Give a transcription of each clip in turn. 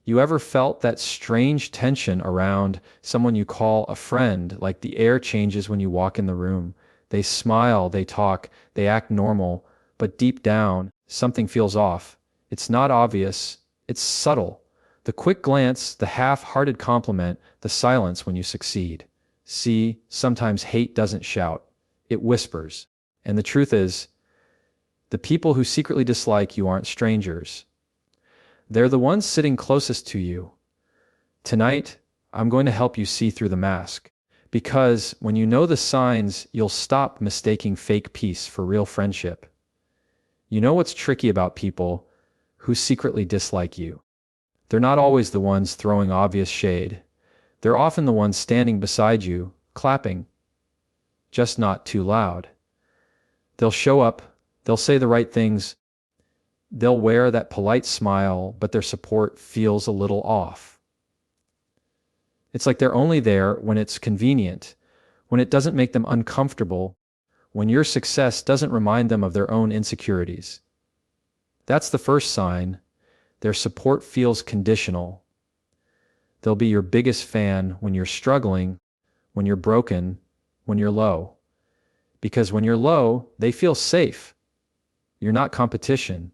You ever felt that strange tension around someone you call a friend, like the air changes when you walk in the room? They smile, they talk, they act normal, but deep down, something feels off. It's not obvious, it's subtle. The quick glance, the half-hearted compliment, the silence when you succeed. See, sometimes hate doesn't shout, it whispers. And the truth is, the people who secretly dislike you aren't strangers. They're the ones sitting closest to you. Tonight, I'm going to help you see through the mask. Because when you know the signs, you'll stop mistaking fake peace for real friendship. You know what's tricky about people who secretly dislike you? They're not always the ones throwing obvious shade. They're often the ones standing beside you, clapping, just not too loud. They'll show up, they'll say the right things, they'll wear that polite smile, but their support feels a little off. It's like they're only there when it's convenient, when it doesn't make them uncomfortable, when your success doesn't remind them of their own insecurities. That's the first sign. Their support feels conditional. They'll be your biggest fan when you're struggling, when you're broken, when you're low. Because when you're low, they feel safe. You're not competition.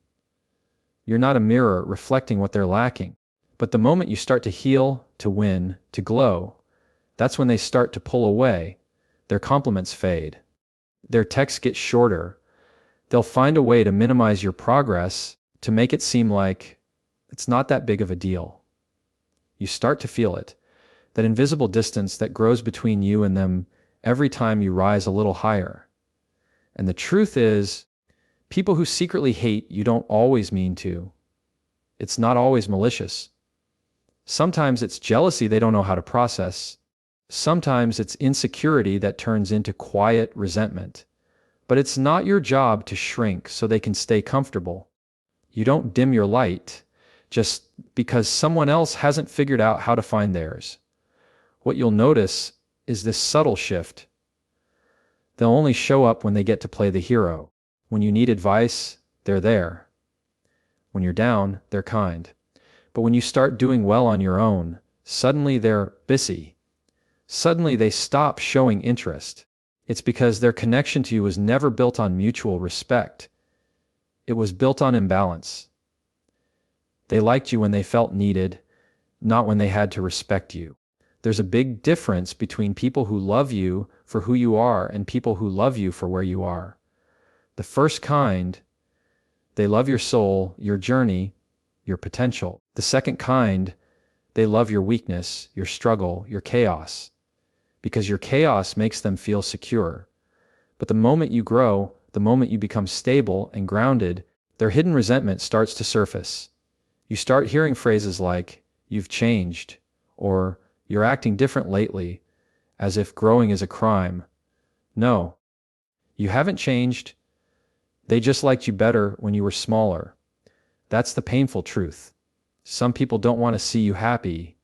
You're not a mirror reflecting what they're lacking. But the moment you start to heal, to win, to glow, that's when they start to pull away. Their compliments fade. Their texts get shorter. They'll find a way to minimize your progress, to make it seem like it's not that big of a deal. You start to feel it, that invisible distance that grows between you and them every time you rise a little higher. And the truth is, people who secretly hate you don't always mean to. It's not always malicious. Sometimes it's jealousy they don't know how to process. Sometimes it's insecurity that turns into quiet resentment. But it's not your job to shrink so they can stay comfortable. You don't dim your light just because someone else hasn't figured out how to find theirs. What you'll notice is this subtle shift. They'll only show up when they get to play the hero. When you need advice, they're there. When you're down, they're kind. But when you start doing well on your own, suddenly they're busy. Suddenly they stop showing interest. It's because their connection to you was never built on mutual respect. It was built on imbalance. They liked you when they felt needed, not when they had to respect you. There's a big difference between people who love you for who you are and people who love you for where you are. The first kind, they love your soul, your journey, your potential. The second kind, they love your weakness, your struggle, your chaos. Because your chaos makes them feel secure. But the moment you grow, the moment you become stable and grounded, their hidden resentment starts to surface. You start hearing phrases like, "You've changed," or "You're acting different lately," as if growing is a crime. No, you haven't changed. They just liked you better when you were smaller. That's the painful truth. Some people don't want to see you happy,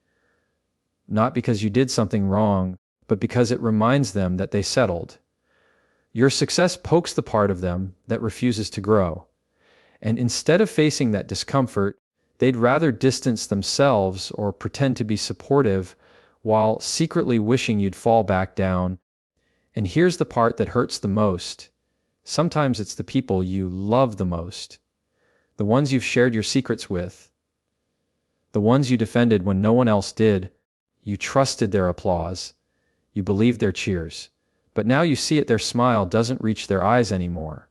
not because you did something wrong, but because it reminds them that they settled. Your success pokes the part of them that refuses to grow. And instead of facing that discomfort, they'd rather distance themselves or pretend to be supportive while secretly wishing you'd fall back down. And here's the part that hurts the most. Sometimes it's the people you love the most. The ones you've shared your secrets with. The ones you defended when no one else did. You trusted their applause. You believed their cheers. But now you see it, their smile doesn't reach their eyes anymore.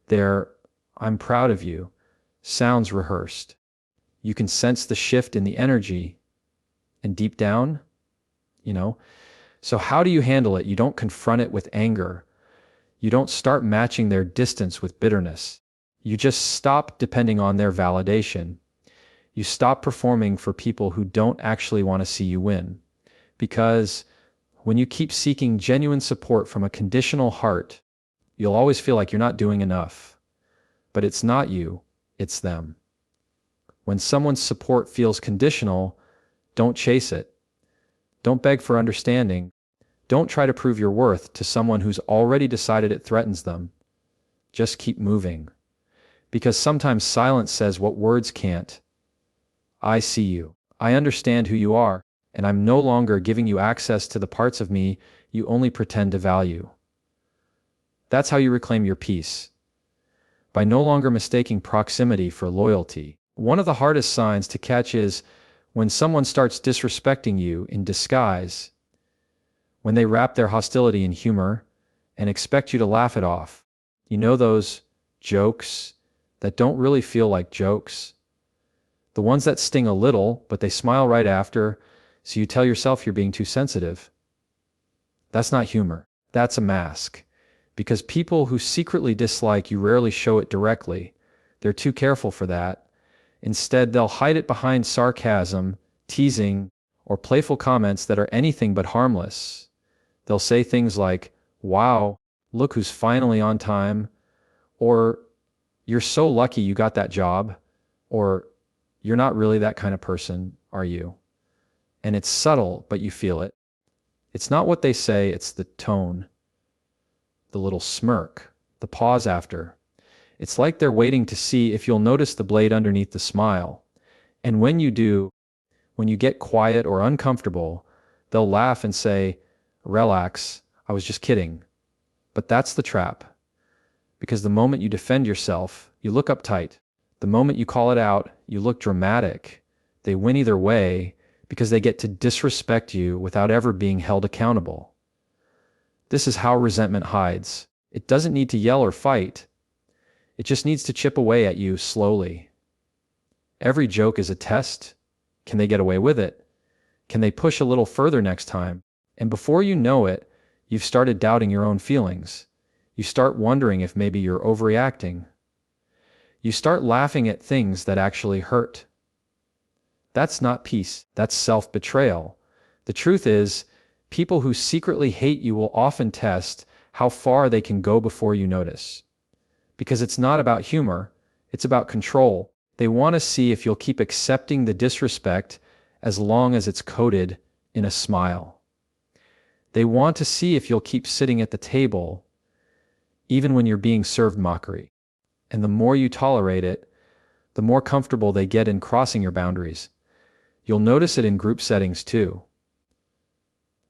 Their "I'm proud of you" sounds rehearsed. You can sense the shift in the energy. And deep down, So how do you handle it? You don't confront it with anger. You don't start matching their distance with bitterness. You just stop depending on their validation. You stop performing for people who don't actually want to see you win. Because when you keep seeking genuine support from a conditional heart, you'll always feel like you're not doing enough. But it's not you, it's them. When someone's support feels conditional, don't chase it. Don't beg for understanding. Don't try to prove your worth to someone who's already decided it threatens them. Just keep moving. Because sometimes silence says what words can't. I see you. I understand who you are, and I'm no longer giving you access to the parts of me you only pretend to value. That's how you reclaim your peace, by no longer mistaking proximity for loyalty. One of the hardest signs to catch is when someone starts disrespecting you in disguise, when they wrap their hostility in humor and expect you to laugh it off. You know those jokes that don't really feel like jokes? The ones that sting a little, but they smile right after, so you tell yourself you're being too sensitive. That's not humor. That's a mask. Because people who secretly dislike you rarely show it directly. They're too careful for that. Instead, they'll hide it behind sarcasm, teasing, or playful comments that are anything but harmless. They'll say things like, "Wow, look who's finally on time," or "You're so lucky you got that job," or "You're not really that kind of person, are you?" And it's subtle, but you feel it. It's not what they say, it's the tone, the little smirk, the pause after. It's like they're waiting to see if you'll notice the blade underneath the smile. And when you do, when you get quiet or uncomfortable, they'll laugh and say, "Relax, I was just kidding." But that's the trap. Because the moment you defend yourself, you look uptight. The moment you call it out, you look dramatic. They win either way because they get to disrespect you without ever being held accountable. This is how resentment hides. It doesn't need to yell or fight. It just needs to chip away at you slowly. Every joke is a test. Can they get away with it? Can they push a little further next time? And before you know it, you've started doubting your own feelings. You start wondering if maybe you're overreacting. You start laughing at things that actually hurt. That's not peace. That's self-betrayal. The truth is, people who secretly hate you will often test how far they can go before you notice. Because it's not about humor, it's about control. They want to see if you'll keep accepting the disrespect as long as it's coated in a smile. They want to see if you'll keep sitting at the table even when you're being served mockery. And the more you tolerate it, the more comfortable they get in crossing your boundaries. You'll notice it in group settings too.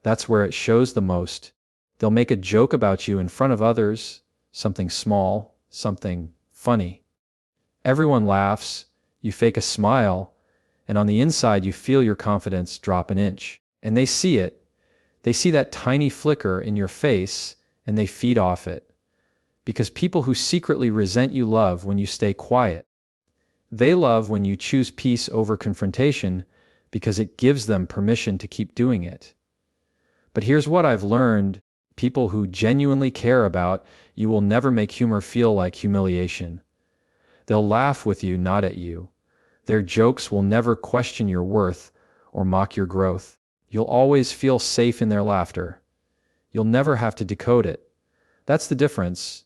That's where it shows the most. They'll make a joke about you in front of others, something small, something funny. Everyone laughs, you fake a smile, and on the inside you feel your confidence drop an inch. And they see it. They see that tiny flicker in your face, and they feed off it. Because people who secretly resent you love when you stay quiet. They love when you choose peace over confrontation because it gives them permission to keep doing it. But here's what I've learned. People who genuinely care about you will never make humor feel like humiliation. They'll laugh with you, not at you. Their jokes will never question your worth or mock your growth. You'll always feel safe in their laughter. You'll never have to decode it. That's the difference.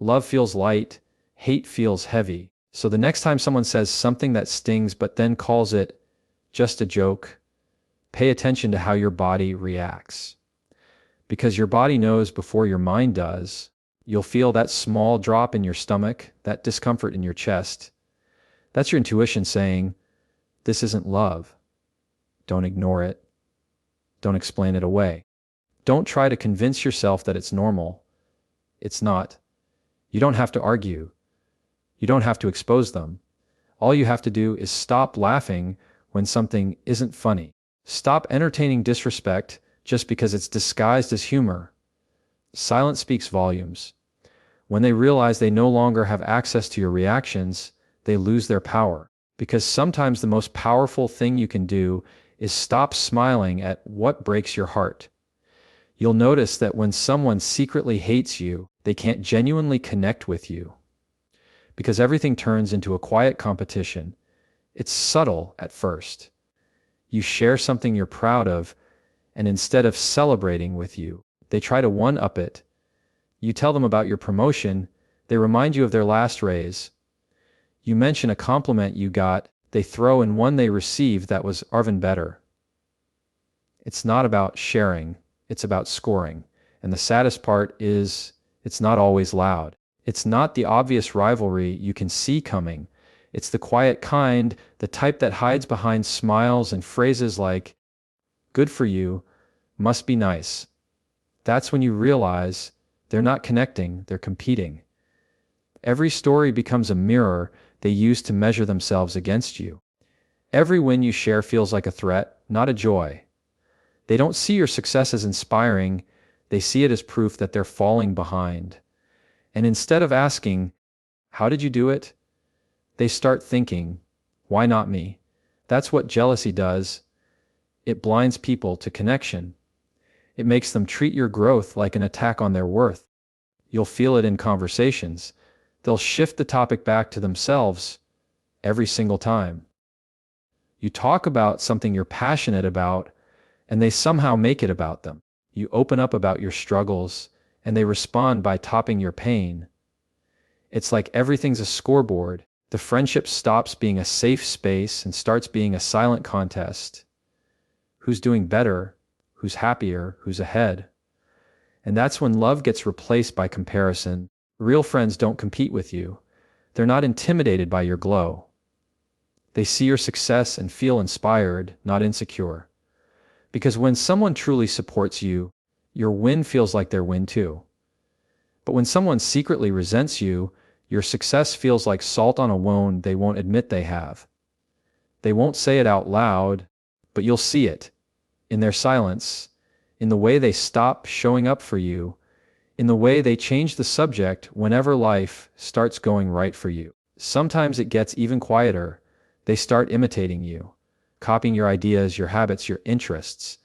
Love feels light, hate feels heavy. So the next time someone says something that stings but then calls it just a joke, pay attention to how your body reacts. Because your body knows before your mind does. You'll feel that small drop in your stomach, that discomfort in your chest. That's your intuition saying, this isn't love. Don't ignore it. Don't explain it away. Don't try to convince yourself that it's normal. It's not. You don't have to argue. You don't have to expose them. All you have to do is stop laughing when something isn't funny. Stop entertaining disrespect just because it's disguised as humor. Silence speaks volumes. When they realize they no longer have access to your reactions, they lose their power. Because sometimes the most powerful thing you can do is stop smiling at what breaks your heart. You'll notice that when someone secretly hates you, they can't genuinely connect with you. Because everything turns into a quiet competition. It's subtle at first. You share something you're proud of, and instead of celebrating with you, they try to one-up it. You tell them about your promotion, they remind you of their last raise. You mention a compliment you got, they throw in one they received that was even better. It's not about sharing, it's about scoring. And the saddest part is, it's not always loud. It's not the obvious rivalry you can see coming. It's the quiet kind, the type that hides behind smiles and phrases like, good for you, must be nice. That's when you realize they're not connecting, they're competing. Every story becomes a mirror they use to measure themselves against you. Every win you share feels like a threat, not a joy. They don't see your success as inspiring, they see it as proof that they're falling behind. And instead of asking, how did you do it? They start thinking, why not me? That's what jealousy does. It blinds people to connection. It makes them treat your growth like an attack on their worth. You'll feel it in conversations. They'll shift the topic back to themselves every single time. You talk about something you're passionate about, and they somehow make it about them. You open up about your struggles, and they respond by topping your pain. It's like everything's a scoreboard. The friendship stops being a safe space and starts being a silent contest. Who's doing better? Who's happier? Who's ahead? And that's when love gets replaced by comparison. Real friends don't compete with you. They're not intimidated by your glow. They see your success and feel inspired, not insecure. Because when someone truly supports you, your win feels like their win too. But when someone secretly resents you, your success feels like salt on a wound they won't admit they have. They won't say it out loud, but you'll see it. In their silence, in the way they stop showing up for you, in the way they change the subject whenever life starts going right for you. Sometimes it gets even quieter. They start imitating you, copying your ideas, your habits, your interests.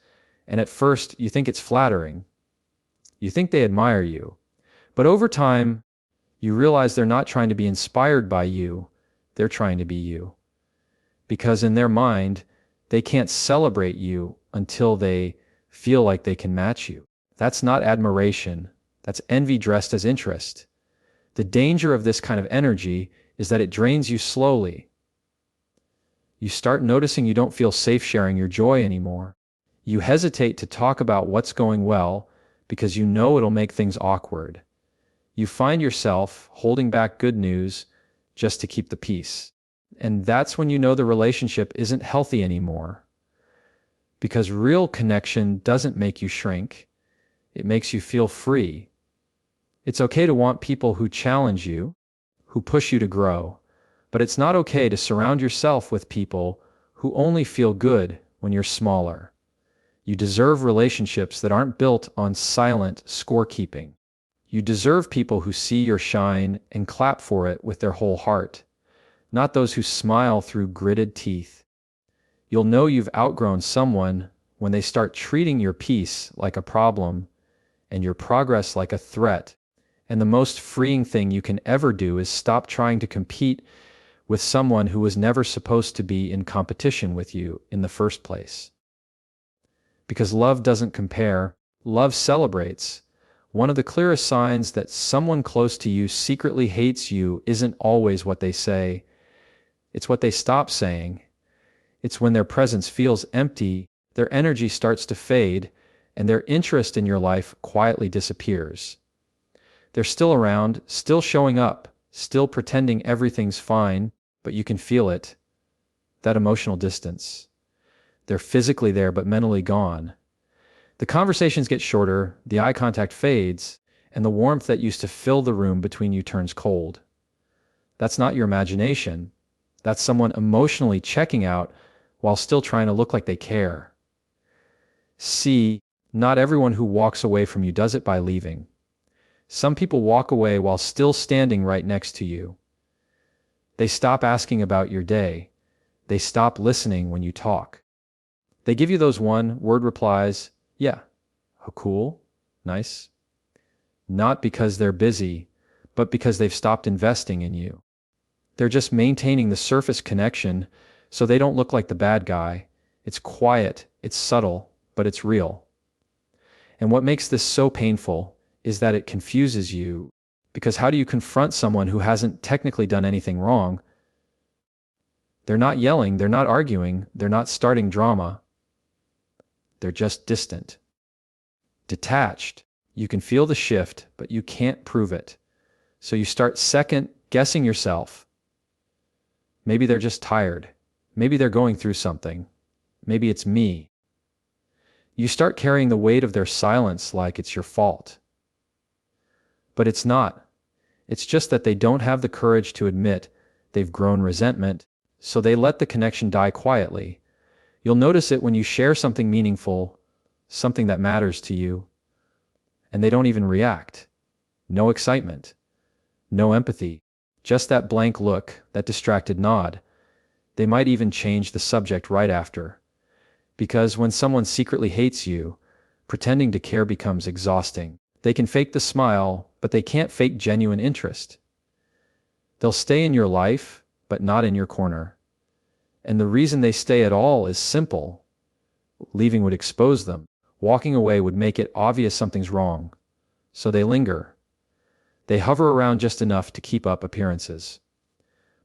And at first, you think it's flattering. You think they admire you. But over time, you realize they're not trying to be inspired by you, they're trying to be you. Because in their mind, they can't celebrate you until they feel like they can match you. That's not admiration, that's envy dressed as interest. The danger of this kind of energy is that it drains you slowly. You start noticing you don't feel safe sharing your joy anymore. You hesitate to talk about what's going well because you know it'll make things awkward. You find yourself holding back good news just to keep the peace. And that's when you know the relationship isn't healthy anymore. Because real connection doesn't make you shrink. It makes you feel free. It's okay to want people who challenge you, who push you to grow. But it's not okay to surround yourself with people who only feel good when you're smaller. You deserve relationships that aren't built on silent scorekeeping. You deserve people who see your shine and clap for it with their whole heart, not those who smile through gritted teeth. You'll know you've outgrown someone when they start treating your peace like a problem and your progress like a threat. And the most freeing thing you can ever do is stop trying to compete with someone who was never supposed to be in competition with you in the first place. Because love doesn't compare, love celebrates. One of the clearest signs that someone close to you secretly hates you isn't always what they say. It's what they stop saying. It's when their presence feels empty, their energy starts to fade, and their interest in your life quietly disappears. They're still around, still showing up, still pretending everything's fine, but you can feel it. That emotional distance. They're physically there but mentally gone. The conversations get shorter, the eye contact fades, and the warmth that used to fill the room between you turns cold. That's not your imagination. That's someone emotionally checking out while still trying to look like they care. See, not everyone who walks away from you does it by leaving. Some people walk away while still standing right next to you. They stop asking about your day. They stop listening when you talk. They give you those one-word replies, yeah, oh, cool, nice. Not because they're busy, but because they've stopped investing in you. They're just maintaining the surface connection so they don't look like the bad guy. It's quiet, it's subtle, but it's real. And what makes this so painful is that it confuses you, because how do you confront someone who hasn't technically done anything wrong? They're not yelling, they're not arguing, they're not starting drama. They're just distant. Detached. You can feel the shift, but you can't prove it. So you start second guessing yourself. Maybe they're just tired. Maybe they're going through something. Maybe it's me. You start carrying the weight of their silence like it's your fault. But it's not. It's just that they don't have the courage to admit they've grown resentment, so they let the connection die quietly. You'll notice it when you share something meaningful, something that matters to you, and they don't even react. No excitement, no empathy, just that blank look, that distracted nod. They might even change the subject right after. Because when someone secretly hates you, pretending to care becomes exhausting. They can fake the smile, but they can't fake genuine interest. They'll stay in your life, but not in your corner. And the reason they stay at all is simple. Leaving would expose them. Walking away would make it obvious something's wrong. So they linger. They hover around just enough to keep up appearances.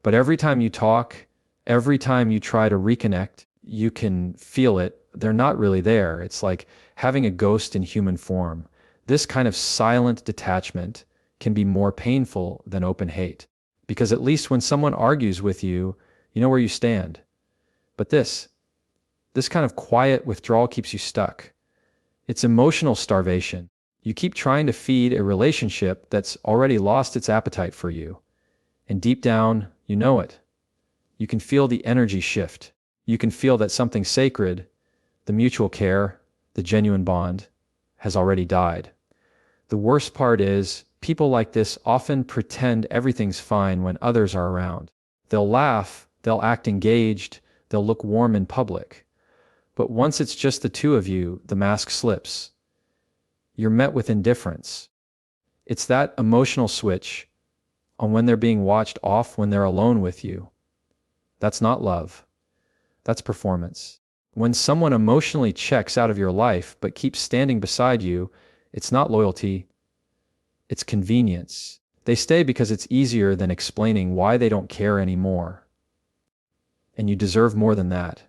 But every time you talk, every time you try to reconnect, you can feel it. They're not really there. It's like having a ghost in human form. This kind of silent detachment can be more painful than open hate. Because at least when someone argues with you, you know where you stand. But this kind of quiet withdrawal keeps you stuck. It's emotional starvation. You keep trying to feed a relationship that's already lost its appetite for you. And deep down, you know it. You can feel the energy shift. You can feel that something sacred, the mutual care, the genuine bond, has already died. The worst part is, people like this often pretend everything's fine when others are around. They'll laugh, they'll act engaged, they'll look warm in public. But once it's just the two of you, the mask slips. You're met with indifference. It's that emotional switch on when they're being watched off when they're alone with you. That's not love. That's performance. When someone emotionally checks out of your life but keeps standing beside you, it's not loyalty, it's convenience. They stay because it's easier than explaining why they don't care anymore. And you deserve more than that.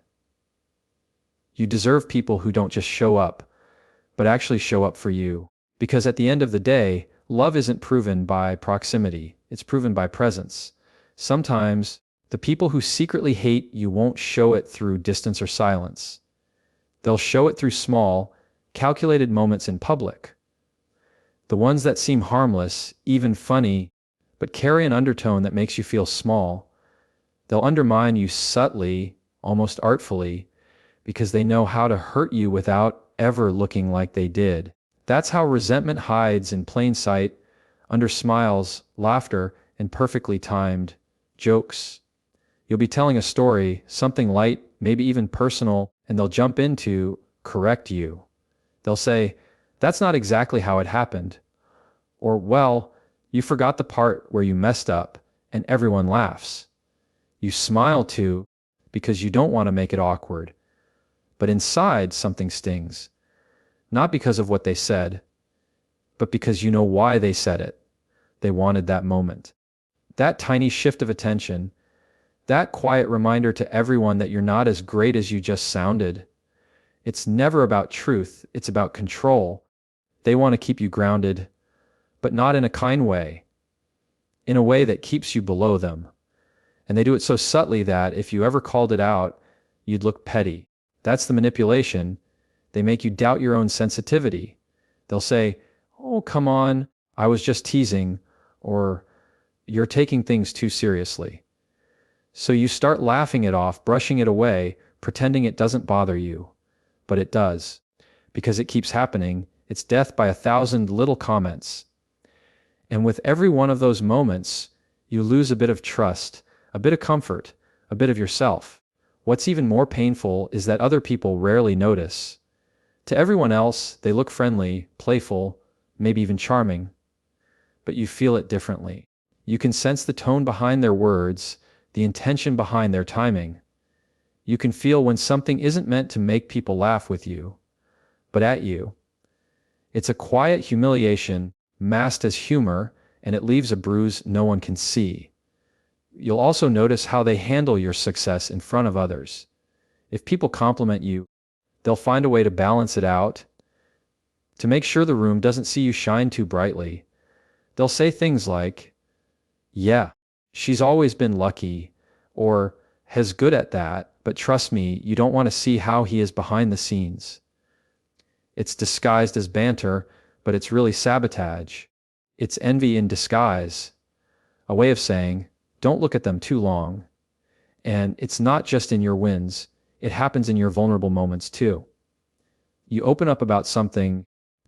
You deserve people who don't just show up, but actually show up for you. Because at the end of the day, love isn't proven by proximity, it's proven by presence. Sometimes, the people who secretly hate you won't show it through distance or silence. They'll show it through small, calculated moments in public. The ones that seem harmless, even funny, but carry an undertone that makes you feel small. They'll undermine you subtly, almost artfully, because they know how to hurt you without ever looking like they did. That's how resentment hides in plain sight, under smiles, laughter, and perfectly timed jokes. You'll be telling a story, something light, maybe even personal, and they'll jump in to correct you. They'll say, "That's not exactly how it happened." Or, "Well, you forgot the part where you messed up," and everyone laughs. You smile too, because you don't want to make it awkward. But inside, something stings. Not because of what they said, but because you know why they said it. They wanted that moment. That tiny shift of attention, that quiet reminder to everyone that you're not as great as you just sounded. It's never about truth, it's about control. They want to keep you grounded, but not in a kind way, in a way that keeps you below them. And they do it so subtly that if you ever called it out, you'd look petty. That's the manipulation. They make you doubt your own sensitivity. They'll say, "Oh, come on, I was just teasing," or "You're taking things too seriously." So you start laughing it off, brushing it away, pretending it doesn't bother you. But it does. Because it keeps happening. It's death by 1,000 little comments. And with every one of those moments, you lose a bit of trust, a bit of comfort, a bit of yourself. What's even more painful is that other people rarely notice. To everyone else, they look friendly, playful, maybe even charming. But you feel it differently. You can sense the tone behind their words, the intention behind their timing. You can feel when something isn't meant to make people laugh with you, but at you. It's a quiet humiliation, masked as humor, and it leaves a bruise no one can see. You'll also notice how they handle your success in front of others. If people compliment you, they'll find a way to balance it out, to make sure the room doesn't see you shine too brightly. They'll say things like, "Yeah, she's always been lucky," or he's good at that, but trust me, you don't want to see how he is behind the scenes. It's disguised as banter, but it's really sabotage. It's envy in disguise, a way of saying, don't look at them too long. And it's not just in your wins, it happens in your vulnerable moments too. You open up about something,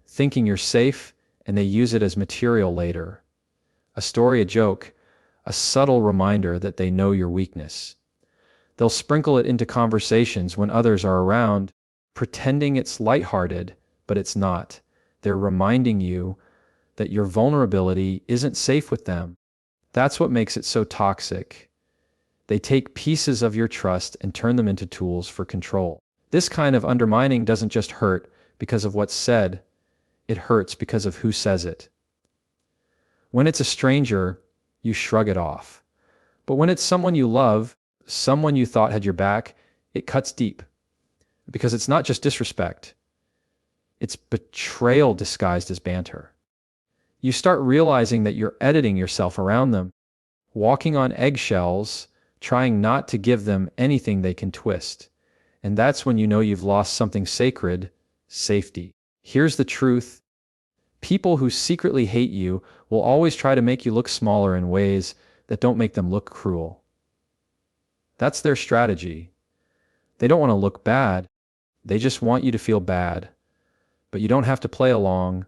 thinking you're safe, and they use it as material later. A story, a joke, a subtle reminder that they know your weakness. They'll sprinkle it into conversations when others are around, pretending it's lighthearted, but it's not. They're reminding you that your vulnerability isn't safe with them. That's what makes it so toxic. They take pieces of your trust and turn them into tools for control. This kind of undermining doesn't just hurt because of what's said, it hurts because of who says it. When it's a stranger, you shrug it off. But when it's someone you love, someone you thought had your back, it cuts deep. Because it's not just disrespect. It's betrayal disguised as banter. You start realizing that you're editing yourself around them, walking on eggshells, trying not to give them anything they can twist. And that's when you know you've lost something sacred, safety. Here's the truth. People who secretly hate you will always try to make you look smaller in ways that don't make them look cruel. That's their strategy. They don't want to look bad. They just want you to feel bad. But you don't have to play along.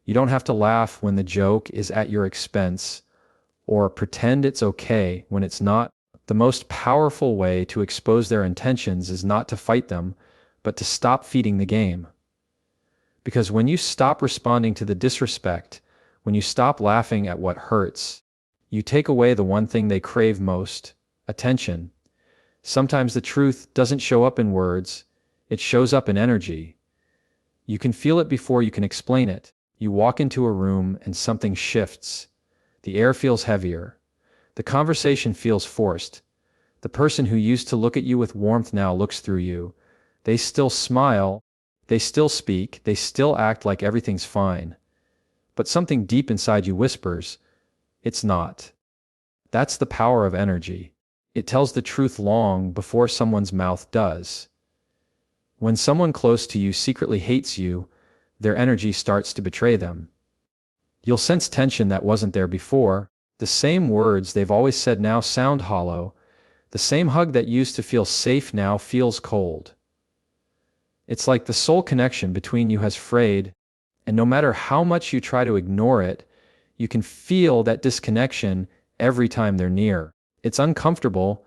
You don't have to laugh when the joke is at your expense, or pretend it's okay when it's not. The most powerful way to expose their intentions is not to fight them, but to stop feeding the game. Because when you stop responding to the disrespect, when you stop laughing at what hurts, you take away the one thing they crave most, attention. Sometimes the truth doesn't show up in words, it shows up in energy. You can feel it before you can explain it. You walk into a room and something shifts. The air feels heavier. The conversation feels forced. The person who used to look at you with warmth now looks through you. They still smile. They still speak. They still act like everything's fine. But something deep inside you whispers, it's not. That's the power of energy. It tells the truth long before someone's mouth does. When someone close to you secretly hates you, their energy starts to betray them. You'll sense tension that wasn't there before. The same words they've always said now sound hollow. The same hug that used to feel safe now feels cold. It's like the soul connection between you has frayed, and no matter how much you try to ignore it, you can feel that disconnection every time they're near. It's uncomfortable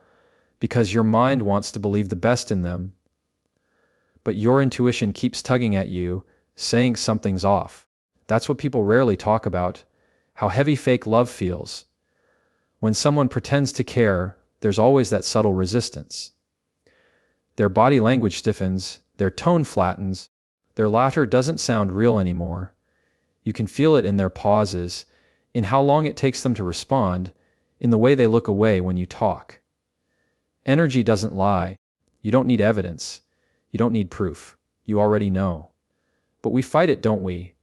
because your mind wants to believe the best in them, but your intuition keeps tugging at you, saying something's off. That's what people rarely talk about, how heavy fake love feels. When someone pretends to care, there's always that subtle resistance. Their body language stiffens, their tone flattens, their laughter doesn't sound real anymore. You can feel it in their pauses, in how long it takes them to respond, in the way they look away when you talk. Energy doesn't lie. You don't need evidence. You don't need proof. You already know. But we fight it, don't we?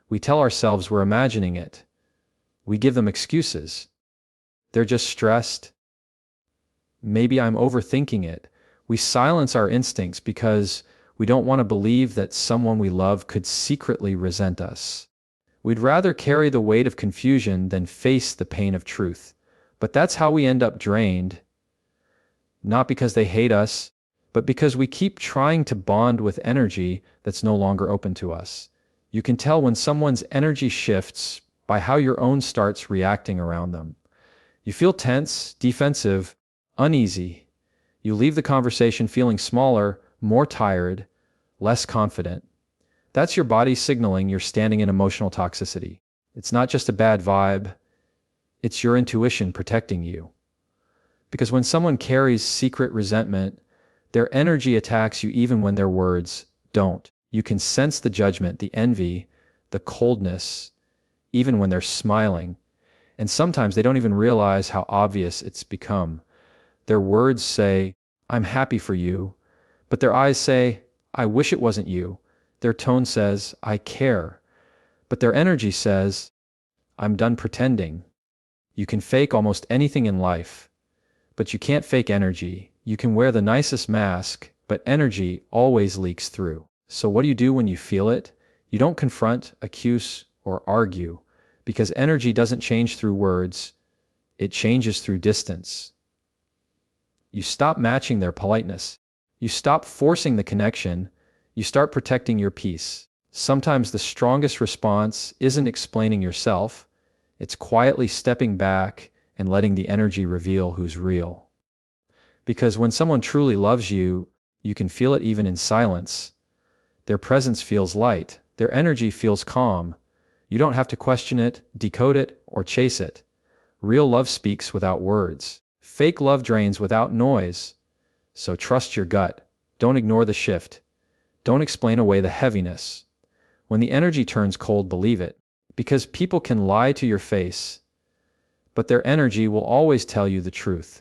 We tell ourselves we're imagining it. We give them excuses. They're just stressed. Maybe I'm overthinking it. We silence our instincts because we don't want to believe that someone we love could secretly resent us. We'd rather carry the weight of confusion than face the pain of truth. But that's how we end up drained. Not because they hate us, but because we keep trying to bond with energy that's no longer open to us. You can tell when someone's energy shifts by how your own starts reacting around them. You feel tense, defensive, uneasy. You leave the conversation feeling smaller, more tired, less confident. That's your body signaling you're standing in emotional toxicity. It's not just a bad vibe, it's your intuition protecting you. Because when someone carries secret resentment, their energy attacks you even when their words don't. You can sense the judgment, the envy, the coldness, even when they're smiling. And sometimes they don't even realize how obvious it's become. Their words say, I'm happy for you, but their eyes say, I wish it wasn't you. Their tone says, I care, but their energy says, I'm done pretending. You can fake almost anything in life, But you can't fake energy. You can wear the nicest mask, but energy always leaks through. So what do you do when you feel it? You don't confront, accuse, or argue, because energy doesn't change through words, it changes through distance. You stop matching their politeness. You stop forcing the connection. You start protecting your peace. Sometimes the strongest response isn't explaining yourself, it's quietly stepping back and letting the energy reveal who's real. Because when someone truly loves you, you can feel it even in silence. Their presence feels light, their energy feels calm. You don't have to question it, decode it, or chase it. Real love speaks without words. Fake love drains without noise. So trust your gut. Don't ignore the shift. Don't explain away the heaviness. When the energy turns cold, believe it. Because people can lie to your face, but their energy will always tell you the truth.